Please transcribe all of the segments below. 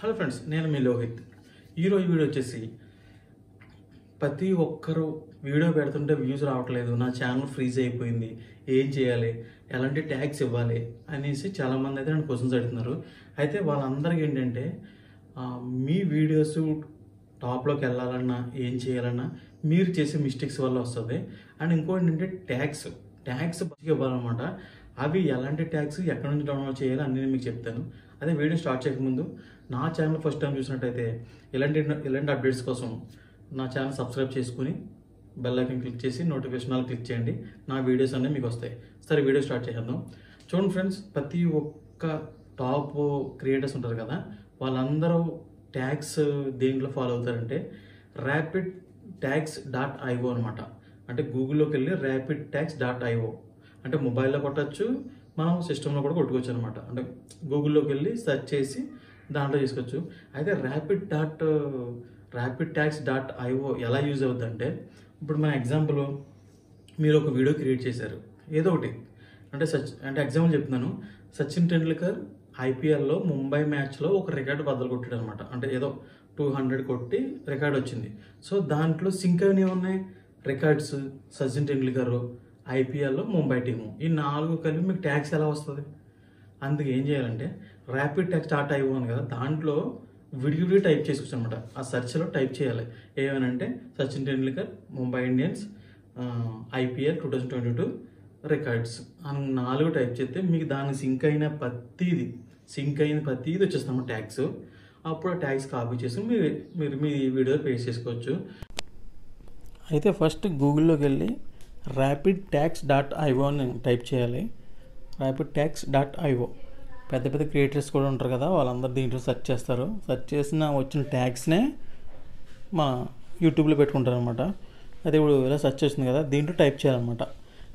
Hello friends, నేను మీ లోహిత్. ఈరోజు video వచ్చేసి ప్రతి ఒక్కరు వీడియో పెడుతుంటే వ్యూస్ రావట్లేదు, నా ఛానల్ ఫ్రీజ్ అయిపోయింది, ఏం చేయాలి, ఎలాంటి ట్యాగ్స్ ఇవ్వాలి అనేసి చాలామంది అయితే నన్ను క్వశ్చన్స్ అడుగుతున్నారు. అయితే వాళ్ళందరికీ ఏంటంటే మీ వీడియోస్ టాప్లోకి వెళ్ళాలన్నా ఏం చేయాలన్నా మీరు చేసే మిస్టేక్స్ వల్ల వస్తుంది. అండ్ ఇంకోటి ఏంటంటే ట్యాగ్స్ మంచిగా ఇవ్వాలన్నమాట. అవి ఎలాంటి ట్యాగ్స్ ఎక్కడి నుంచి డౌన్లోడ్ చేయాలి అన్నీ మీకు చెప్తాను. అదే వీడియో స్టార్ట్ చేయకముందు నా ఛానల్ ఫస్ట్ టైం చూసినట్టయితే ఇలాంటి అప్డేట్స్ కోసం నా ఛానల్ సబ్స్క్రైబ్ చేసుకుని బెల్ ఐకాన్ క్లిక్ చేసి నోటిఫికేషన్ క్లిక్ చేయండి. నా వీడియోస్ అన్నీ మీకు వస్తాయి. సరే, వీడియో స్టార్ట్ చేద్దాం. చూడండి ఫ్రెండ్స్, ప్రతి ఒక్క టాప్ క్రియేటర్స్ ఉంటారు కదా, వాళ్ళందరూ ట్యాగ్స్ దేంట్లో ఫాలో అవుతారంటే rapidtags.io అనమాట. అంటే గూగుల్లోకి వెళ్ళి rapidtags.io అంటే మొబైల్లో కొట్టచ్చు, మనం సిస్టంలో కూడా కొట్టుకోవచ్చు అనమాట. అంటే గూగుల్లోకి వెళ్ళి సెర్చ్ చేసి దాంట్లో చేసుకోవచ్చు. అయితే rapidtags.io ఎలా యూజ్ అవుతుంది అంటే, ఇప్పుడు మన ఎగ్జాంపుల్ మీరు ఒక వీడియో క్రియేట్ చేశారు ఏదో ఒకటి, అంటే ఎగ్జాంపుల్ చెప్తున్నాను. సచిన్ టెండూల్కర్ ఐపీఎల్లో ముంబై మ్యాచ్లో ఒక రికార్డు బద్దలు కొట్టాడు అనమాట. అంటే ఏదో 200 కొట్టి రికార్డ్ వచ్చింది. సో దాంట్లో సింక్ అయినవి ఉన్నాయి రికార్డ్స్, సచిన్ టెండూల్కర్, ఐపీఎల్లో ముంబై టీము, ఈ 4 కలిపి మీకు ట్యాగ్స్ ఎలా వస్తుంది? అందుకు ఏం చేయాలంటే rapidtags.io అని కదా, దాంట్లో విడివిడి టైప్ చేసుకోవచ్చు అనమాట. ఆ సెర్చ్లో టైప్ చేయాలి ఏమనంటే Sachin Tendulkar Mumbai Indians IPL 2022 records అని 4 టైప్ చేస్తే మీకు దానికి సింక్ అయిన ప్రతిదీ వచ్చేస్తాము ట్యాగ్స్. అప్పుడు ఆ ట్యాగ్స్ కాపీ చేసి మీరు మీ వీడియో పేస్ట్ చేసుకోవచ్చు. అయితే ఫస్ట్ గూగుల్లోకి వెళ్ళి rapidtags.io అని టైప్ చేయాలి. rapidtags.io పెద్ద క్రియేటర్స్ కూడా ఉంటారు కదా, వాళ్ళందరూ దీంట్లో సెర్చ్ చేస్తారు. సెర్చ్ చేసిన వచ్చిన ట్యాగ్స్నే మా యూట్యూబ్లో పెట్టుకుంటారు అనమాట. అది ఇప్పుడు ఇలా సెర్చ్ చేస్తుంది కదా, దీంట్లో టైప్ చేయాలన్నమాట.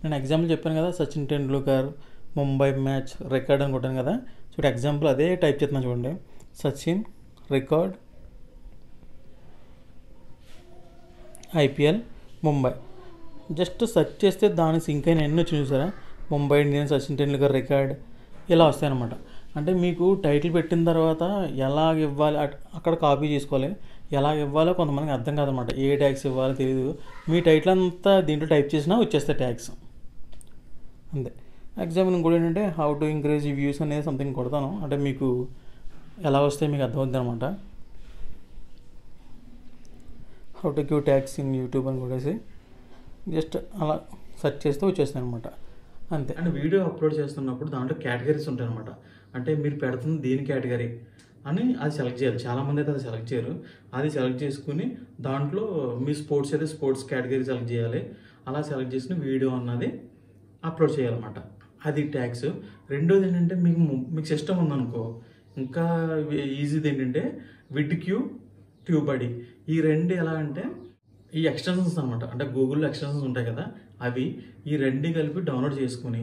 నేను ఎగ్జాంపుల్ చెప్పాను కదా, సచిన్ టెండూల్కర్ ముంబై మ్యాచ్ రికార్డ్ అని కొట్టాను కదా. సో ఎగ్జాంపుల్ అదే టైప్ చేస్తున్నాను చూడండి, Sachin record IPL Mumbai. Just search చేస్తే దానికి సింక్ అయిన ఎన్ని వచ్చి చూసారా, ముంబై ఇండియన్స్ సచిన్ టెండూల్కర్ రికార్డ్ ఇలా వస్తాయన్నమాట. అంటే మీకు టైటిల్ పెట్టిన తర్వాత ఎలాగ ఇవ్వాలి అక్కడ కాపీ చేసుకోవాలి, ఎలాగ ఇవ్వాలో కొంతమందికి అర్థం కాదనమాట. ఏ ట్యాగ్స్ ఇవ్వాలో తెలియదు. మీ టైటిల్ అంతా దీంట్లో టైప్ చేసినా వచ్చేస్తాయి ట్యాగ్స్ అంతే. ఎగ్జాంపుల్ ఇంకోటి ఏంటంటే హౌ టు ఇంక్రీజ్ వ్యూస్ అనేది సంథింగ్ కొడతాను, అంటే మీకు ఎలా వస్తే మీకు అర్థమవుతుంది అనమాట. How to give tags in YouTube అని కొట్టేసి జస్ట్ అలా సెర్చ్ చేస్తే వచ్చేస్తాయి అనమాట అంతే. అండ్ వీడియో అప్లోడ్ చేస్తున్నప్పుడు దాంట్లో కేటగిరీస్ ఉంటాయి అనమాట. అంటే మీరు పెడుతుంది దేని కేటగిరీ అని అది సెలెక్ట్ చేయాలి. చాలామంది అయితే అది సెలెక్ట్ చేయరు. అది సెలెక్ట్ చేసుకుని దాంట్లో మీ స్పోర్ట్స్ అయితే స్పోర్ట్స్ కేటగిరీ సెలెక్ట్ చేయాలి. అలా సెలెక్ట్ చేసిన వీడియో అన్నది అప్లోడ్ చేయాలన్నమాట. అది ట్యాగ్స్. రెండోది ఏంటంటే మీకు సిస్టమ్ ఉందనుకో, ఇంకా ఈజీది ఏంటంటే విడ్క్యూ, ట్యూబడీ. ఈ రెండు ఎలా అంటే ఈ ఎక్స్టెన్షన్స్ అనమాట. అంటే గూగుల్లో ఎక్స్టెన్షన్స్ ఉంటాయి కదా, అవి ఈ రెండు కలిపి డౌన్లోడ్ చేసుకుని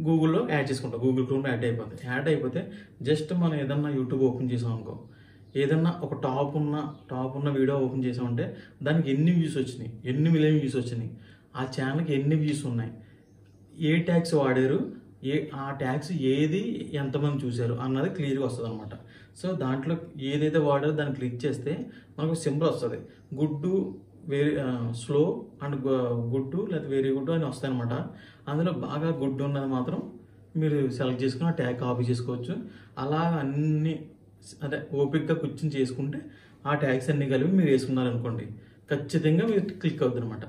గూగుల్లో యాడ్ చేసుకుంటాం. గూగుల్ క్రోమ్లో యాడ్ అయిపోతే జస్ట్ మనం ఏదన్నా యూట్యూబ్ ఓపెన్ చేసాం అనుకో, ఏదన్నా ఒక టాప్ ఉన్న వీడియో ఓపెన్ చేసామంటే దానికి ఎన్ని వ్యూస్ వచ్చినాయి, ఎన్ని మిలియన్ వ్యూస్ వచ్చినాయి, ఆ ఛానల్కి ఎన్ని వ్యూస్ ఉన్నాయి, ఏ ట్యాగ్స్ వాడారు, ఆ ట్యాగ్స్ ఏది ఎంతమంది చూశారు అన్నది క్లియర్గా వస్తుంది అనమాట. సో దాంట్లో ఏదైతే వాడారో దాన్ని క్లిక్ చేస్తే మనకు సింపుల్ వస్తుంది. Good, very slow and good లేదా వెరీ గుడ్ అని వస్తాయి అనమాట. అందులో బాగా గుడ్ ఉన్నది మాత్రం మీరు సెలెక్ట్ చేసుకుని ఆ ట్యాగ్ కాపీ చేసుకోవచ్చు. అలా అన్ని ఓపిక్గా కూర్చొని చేసుకుంటే ఆ ట్యాగ్స్ అన్ని కలిపి మీరు వేసుకున్నారనుకోండి, ఖచ్చితంగా మీరు క్లిక్ అవుతుంది అనమాట.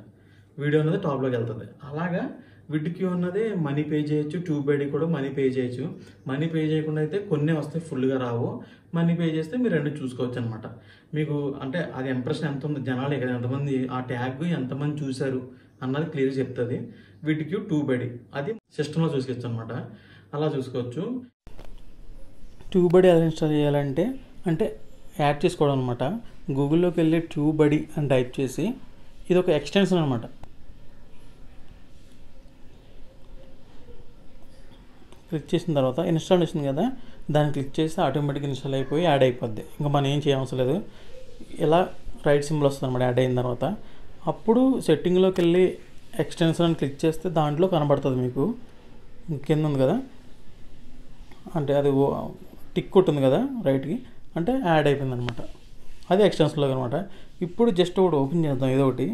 వీడియో అనేది టాప్లోకి వెళ్తుంది. అలాగా విడ్క్యూ అన్నది మనీ పే చేయొచ్చు, ట్యూబడీ కూడా మనీ పే చేయొచ్చు. మనీ పే చేయకుండా అయితే కొన్ని వస్తాయి, ఫుల్గా రావు. మనీ పే చేస్తే మీరు రెండు చూసుకోవచ్చు అనమాట. మీకు అంటే అది ఇంప్రెషన్ ఎంత ఉంది, జనాలు ఇక్కడ ఎంతమంది ఆ ట్యాగ్ ఎంతమంది చూశారు అన్నది క్లియర్ చెప్తుంది. విడ్క్యూ, ట్యూబడీ అది సిస్టంలో చూసుకోవచ్చు అనమాట. అలా చూసుకోవచ్చు. ట్యూబడీ ఎలా ఇన్స్టాల్ చేయాలంటే యాడ్ చేసుకోవడం అనమాట. గూగుల్లోకి వెళ్ళి ట్యూబడీ అని టైప్ చేసి, ఇది ఒక ఎక్స్టెన్షన్ అనమాట. క్లిక్ చేసిన తర్వాత ఇన్స్టాల్ చేసింది కదా, దాన్ని క్లిక్ చేస్తే ఆటోమేటిక్గా ఇన్స్టాల్ అయిపోయి యాడ్ అయిపోద్ది. ఇంకా మనం ఏం చేయవసరం లేదు. ఇలా రైట్ సింబల్ వస్తుంది అనమాట యాడ్ అయిన తర్వాత. అప్పుడు సెట్టింగ్లోకి వెళ్ళి ఎక్స్టెన్షన్ అని క్లిక్ చేస్తే దాంట్లో కనబడుతుంది మీకు కింద ఉంది కదా, అంటే అది టిక్ ఉంటుంది కదా రైట్కి, అంటే యాడ్ అయిపోయింది అనమాట. అది ఎక్స్టెన్షన్లో అనమాట. ఇప్పుడు జస్ట్ ఒకటి ఓపెన్ చేద్దాం ఏదో ఒకటి.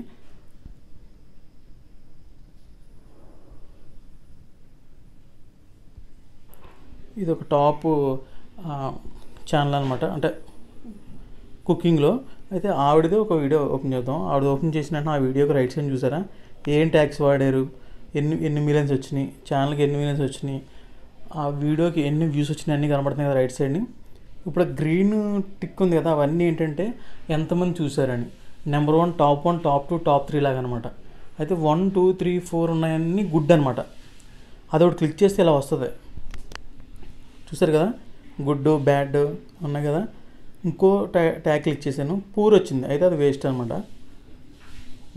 ఇది ఒక టాప్ ఛానల్ అనమాట, అంటే కుకింగ్లో. అయితే ఆవిడది ఒక వీడియో ఓపెన్ చేద్దాం. ఆవిడ ఓపెన్ చేసినట్టు ఆ వీడియోకి రైట్ సైడ్ చూసారా, ఏం ట్యాగ్స్ వాడారు, ఎన్ని మిలియన్స్ వచ్చినాయి, ఛానల్కి ఎన్ని మిలియన్స్ వచ్చినాయి, ఆ వీడియోకి ఎన్ని వ్యూస్ వచ్చినాయి అన్నీ కనబడుతున్నాయి కదా రైట్ సైడ్ని. ఇప్పుడు గ్రీన్ టిక్ ఉంది కదా, అవన్నీ ఏంటంటే ఎంతమంది చూసారని. నెంబర్ 1, టాప్ 1, టాప్ 2, టాప్ 3 లాగా అనమాట. అయితే 1, 2, 3, 4 ఉన్నాయన్నీ గుడ్ అనమాట. అదొకటి క్లిక్ చేస్తే ఇలా వస్తుంది, చూసారు కదా, గుడ్ బ్యాడ్ ఉన్నాయి కదా. ఇంకో ట్యాగ్ క్లిక్ చేశాను, పూర్ వచ్చింది. అయితే అది వేస్ట్ అనమాట.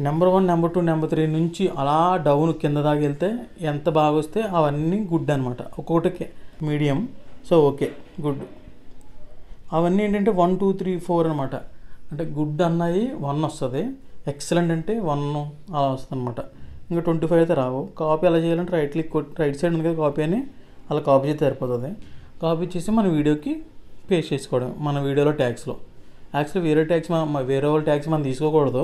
నెంబర్ 1, నెంబర్ 2, నెంబర్ 3 నుంచి అలా డౌన్ కింద దాకా వెళ్తే ఎంత బాగా వస్తే అవన్నీ గుడ్ అనమాట. ఒక్కొక్కటి మీడియం, సో ఓకే గుడ్. అవన్నీ ఏంటంటే 1, 2, 3, 4 అనమాట. అంటే గుడ్ అన్నది 1 వస్తుంది, ఎక్సలెంట్ అంటే 1 అలా వస్తుంది అనమాట. ఇంకా 25 అయితే రావు. కాపీ ఎలా చేయాలంటే రైట్ సైడ్ ఉంది కదా కాపీ అని, అలా కాపీ చేస్తే సరిపోతుంది. కాపీ చేసి మన వీడియోకి పేస్ట్ చేసుకోవడం, మన వీడియోలో ట్యాగ్స్లో. యాక్చువల్లీ వేరే వాళ్ళ ట్యాగ్స్ మనం తీసుకోకూడదు,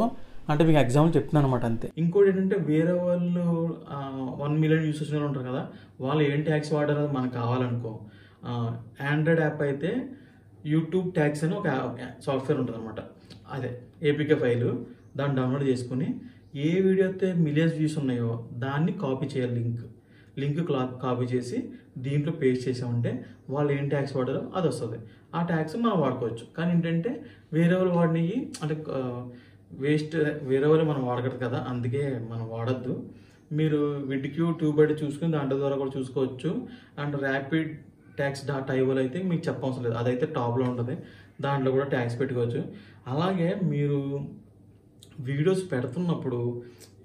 అంటే మీకు ఎగ్జాంపుల్ చెప్తున్నాను అనమాట అంతే. ఇంకోటి ఏంటంటే వేరే వాళ్ళు 1 మిలియన్ యూసర్స్ ఉంటారు కదా, వాళ్ళు ఏం ట్యాగ్స్ వాడారో అది మనకు కావాలనుకో, ఆండ్రాయిడ్ యాప్ అయితే యూట్యూబ్ ట్యాగ్స్ అని ఒక సాఫ్ట్వేర్ ఉంటుంది అనమాట. అదే ఏపీకే ఫైలు, దాన్ని డౌన్లోడ్ చేసుకుని ఏ వీడియో అయితే మిలియన్స్ వ్యూస్ ఉన్నాయో దాన్ని కాపీ చేయాలి. లింక్ కాపీ చేసి దీంట్లో పేస్ట్ చేసామంటే వాళ్ళు ఏం ట్యాగ్స్ వాడారో అది వస్తుంది. ఆ ట్యాగ్స్ మనం వాడుకోవచ్చు. కానీ ఏంటంటే వేరే వాళ్ళు వాడినవి అంటే వేస్ట్, వేరే వాళ్ళు మనం వాడకూడదు కదా, అందుకే మనం వాడద్దు. మీరు విడ్క్యూ ట్యూబ్ చూసుకుని దాంట్లో ద్వారా కూడా చూసుకోవచ్చు. అండ్ ర్యాపిడ్ tax.io అయితే మీకు చెప్పవసరం లేదు, అదైతే టాప్లో ఉంటుంది, దాంట్లో కూడా ట్యాక్స్ పెట్టుకోవచ్చు. అలాగే మీరు వీడియోస్ పెడుతున్నప్పుడు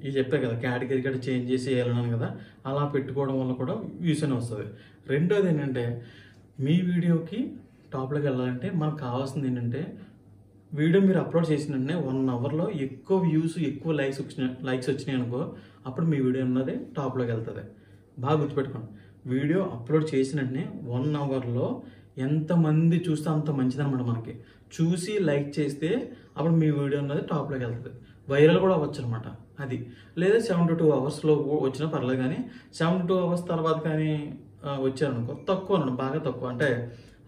ఇది చెప్పారు కదా, కేటగిరీ కూడా చేంజ్ చేసి వేయాలన్నాను కదా, అలా పెట్టుకోవడం వల్ల కూడా వ్యూస్ అని వస్తుంది. రెండోది ఏంటంటే మీ వీడియోకి టాప్లోకి వెళ్ళాలంటే మనకు కావాల్సింది ఏంటంటే వీడియో మీరు అప్లోడ్ చేసిన వెంటనే 1 అవర్లో ఎక్కువ వ్యూస్ ఎక్కువ లైక్స్ వచ్చినాయి అనుకో, అప్పుడు మీ వీడియో అన్నది టాప్లోకి వెళ్తుంది. బాగా గుర్తుపెట్టుకోండి, వీడియో అప్లోడ్ చేసిన వెంటనే 1 అవర్లో ఎంతమంది చూస్తే అంత మంచిదన్నమాట. మనకి చూసి లైక్ చేస్తే అప్పుడు మీ వీడియో అన్నది టాప్లోకి వెళ్తుంది, వైరల్ కూడా అవ్వచ్చు అనమాట. అది లేదా 72 అవర్స్లో వచ్చినా పర్లేదు, కానీ 72 అవర్స్ తర్వాత కానీ వచ్చారనుకో తక్కువ అన్నాడు, బాగా తక్కువ, అంటే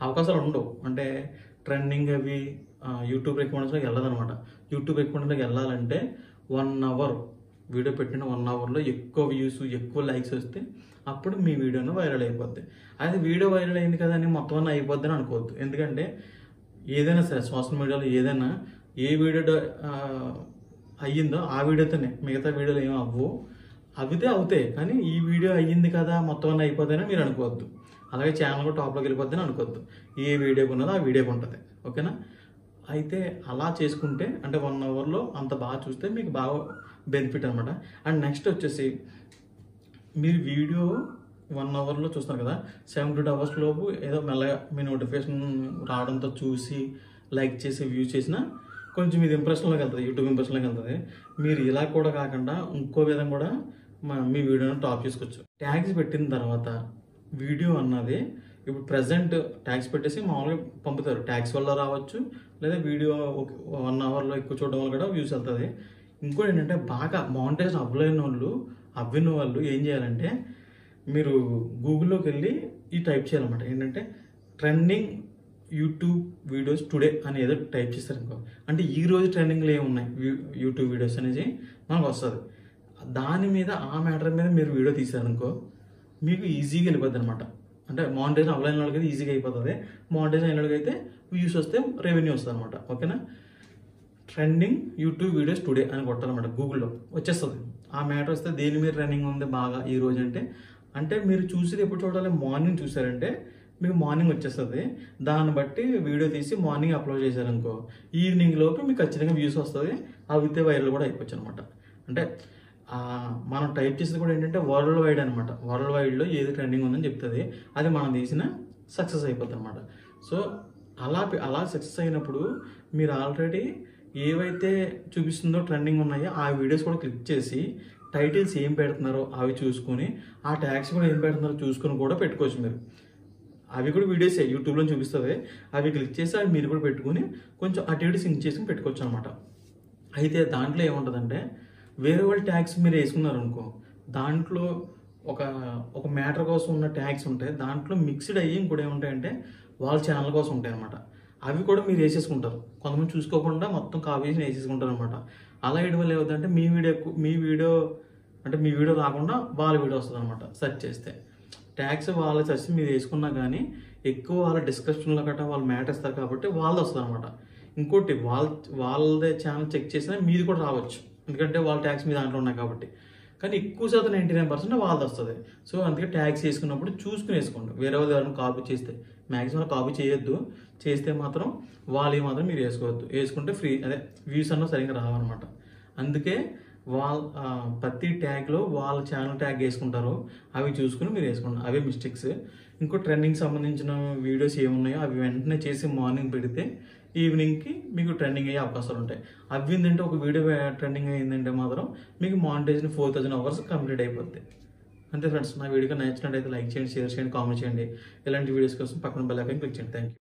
అవకాశాలు ఉండవు. అంటే ట్రెండింగ్ అవి యూట్యూబ్ రికమెండేషన్లోకి వెళ్ళదనమాట. యూట్యూబ్ రికమెండేషన్లోకి వెళ్ళాలంటే 1 అవర్ వీడియో పెట్టిన 1 అవర్లో ఎక్కువ వ్యూస్ ఎక్కువ లైక్స్ వస్తే అప్పుడు మీ వీడియోను వైరల్ అయిపోద్ది. అయితే వీడియో వైరల్ అయింది కదా అని మొత్తం అన్నీ అయిపోద్ది అని అనుకోవద్దు. ఎందుకంటే ఏదైనా సరే సోషల్ మీడియాలో ఏదైనా ఏ వీడియో అయ్యిందో ఆ వీడియోతోనే, మిగతా వీడియోలు ఏమి అవ్వు, అవితే అవుతాయి. కానీ ఈ వీడియో అయ్యింది కదా మొత్తం అన్నీ అయిపోతాయని మీరు అనుకోవద్దు. అలాగే ఛానల్ కూడా టాప్లోకి వెళ్ళిపోద్దని అనుకోవద్దు. ఏ వీడియోకి ఉన్నదో ఆ వీడియోకి ఉంటుంది, ఓకేనా. అయితే అలా చేసుకుంటే అంటే 1 అవర్లో అంత బాగా చూస్తే మీకు బాగా బెనిఫిట్ అనమాట. అండ్ నెక్స్ట్ వచ్చేసి మీరు వీడియో 1 అవర్లో చూస్తారు కదా, 72 అవర్స్ లోపు ఏదో మెల్లగా మీ నోటిఫికేషన్ రావడంతో చూసి లైక్ చేసి వ్యూ చేసినా కొంచెం ఇది ఇంప్రెషన్లోకి వెళ్తుంది, యూట్యూబ్ ఇంప్రెషన్లోకి వెళ్తుంది. మీరు ఇలా కూడా కాకుండా ఇంకో విధంగా కూడా మీ వీడియోని టాప్ చేసుకోవచ్చు. ట్యాగ్స్ పెట్టిన తర్వాత వీడియో అన్నది ఇప్పుడు ప్రజెంట్ ట్యాగ్స్ పెట్టేసి మామూలుగా పంపుతారు, ట్యాగ్స్ వల్ల రావచ్చు, లేదా వీడియో 1 అవర్లో ఎక్కువ చూడడం వల్ల కూడా వ్యూస్ వెళ్తుంది. ఇంకోటి ఏంటంటే బాగా మానిటైజ్ అవ్విన వాళ్ళు ఏం చేయాలంటే మీరు గూగుల్లోకి వెళ్ళి ఈ టైప్ చేయాలన్నమాట. ఏంటంటే ట్రెండింగ్ యూట్యూబ్ వీడియోస్ టుడే అని ఏదో టైప్ చేస్తారనుకో, అంటే ఈరోజు ట్రెండింగ్లో ఏమున్నాయి యూట్యూబ్ వీడియోస్ అనేది మనకు వస్తుంది. దాని మీద ఆ మ్యాటర్ మీద మీరు వీడియో తీసారనుకో మీకు ఈజీగా వెళ్ళిపోద్ది అనమాట. అంటే మానిటైజేషన్ అవ్వలేని వాళ్ళకి అయితే ఈజీగా అయిపోతుంది, మానిటైజేషన్ అయిన వాళ్ళకి అయితే వ్యూస్ వస్తే రెవెన్యూ వస్తుంది అనమాట, ఓకేనా. ట్రెండింగ్ యూట్యూబ్ వీడియోస్ టుడే అని కొట్టాలన్నమాట, గూగుల్లో వచ్చేస్తుంది. ఆ మ్యాటర్ వస్తే దేని మీద రన్నింగ్ ఉంది బాగా ఈ రోజు అంటే మీరు చూసేది ఎప్పుడు చూడాలి, మార్నింగ్ చూసారంటే మీకు మార్నింగ్ వచ్చేస్తుంది. దాన్ని బట్టి వీడియో తీసి మార్నింగ్ అప్లోడ్ చేశారనుకో ఈవినింగ్ లోపు మీకు ఖచ్చితంగా వ్యూస్ వస్తుంది, అవితే వైరల్ కూడా అయిపోవచ్చు అనమాట. అంటే మనం టైప్ చేసేది కూడా ఏంటంటే వరల్డ్ వైడ్ అనమాట, వరల్డ్ వైడ్లో ఏది ట్రెండింగ్ ఉందని చెప్తుంది, అది మనం తీసిన సక్సెస్ అయిపోతుంది అనమాట. సో అలా సక్సెస్ అయినప్పుడు మీరు ఆల్రెడీ ఏవైతే చూపిస్తుందో ట్రెండింగ్ ఉన్నాయో ఆ వీడియోస్ కూడా క్లిక్ చేసి టైటిల్స్ ఏం పెడుతున్నారో అవి చూసుకొని ఆ ట్యాగ్స్ కూడా ఏం పెడుతున్నారో చూసుకొని కూడా పెట్టుకోవచ్చు మీరు. అవి కూడా వీడియోసే యూట్యూబ్లో చూపిస్తుంది. అవి క్లిక్ చేసి అవి మీరు కూడా పెట్టుకుని కొంచెం అటు ఇటు సింక్ చేసుకుని పెట్టుకోవచ్చు అనమాట. అయితే దాంట్లో ఏముంటుందంటే వేరే వాళ్ళ ట్యాగ్స్ మీరు వేసుకున్నారనుకో, దాంట్లో ఒక మ్యాటర్ కోసం ఉన్న ట్యాగ్స్ ఉంటాయి. దాంట్లో మిక్స్డ్ అయ్యి ఇంకోటి ఏముంటాయంటే వాళ్ళ ఛానల్ కోసం ఉంటాయి అనమాట. అవి కూడా మీరు వేసేసుకుంటారు. కొంతమంది చూసుకోకుండా మొత్తం కాపీ చేసి వేసేసుకుంటారు అనమాట. అలా వేయడం వల్ల ఏమవుతుందంటే మీ వీడియో రాకుండా వాళ్ళ వీడియో వస్తుంది అనమాట. సెర్చ్ చేస్తే ట్యాగ్స్ వాళ్ళ సెర్చ్ మీరు వేసుకున్నా కానీ ఎక్కువ వాళ్ళ డిస్క్రిప్షన్లో గట్రా వాళ్ళు మ్యాటర్ ఇస్తారు కాబట్టి వాళ్ళది వస్తుంది అనమాట. ఇంకోటి వాళ్ళదే ఛానల్ చెక్ చేసినా మీది కూడా రావచ్చు, ఎందుకంటే వాళ్ళ ట్యాగ్స్ మీ దాంట్లో ఉన్నాయి కాబట్టి. కానీ ఎక్కువ శాతం 99% వాళ్ళది వస్తుంది. సో అందుకే ట్యాగ్స్ వేసుకున్నప్పుడు చూసుకుని వేసుకోండి. వేరే వాళ్ళు ఎవరైనా కాపీ చేస్తే మ్యాక్సిమం కాపీ చేయొద్దు. చేస్తే మాత్రం వాళ్ళు మాత్రం మీరు వేసుకోవద్దు. వేసుకుంటే వ్యూస్ అన్న సరిగ్గా రావన్నమాట. అందుకే ప్రతి ట్యాగ్లో వాళ్ళ ఛానల్ ట్యాగ్ వేసుకుంటారో అవి చూసుకుని మీరు వేసుకోండి. అవే మిస్టేక్స్. ఇంకో ట్రెండింగ్ సంబంధించిన వీడియోస్ ఏమున్నాయో అవి వెంటనే చేసి మార్నింగ్ పెడితే ఈవినింగ్కి మీకు ట్రెండింగ్ అయ్యే అవకాశాలు ఉంటాయి. అవి ఏంటంటే ఒక వీడియో ట్రెండింగ్ అయ్యిందంటే మాత్రం మీకు మానిటైజేషన్ 4000 అవర్స్ కంప్లీట్ అయిపోద్ది. అంతే ఫ్రెండ్స్. నా వీడియోకి నచ్చినట్టయితే లైక్ చేయండి, షేర్ చేయండి, కామెంట్ చేయండి. ఇలాంటి వీడియోస్ కోసం పక్కన బెల్ ఐకాన్ క్లిక్ చేయండి. Thank you.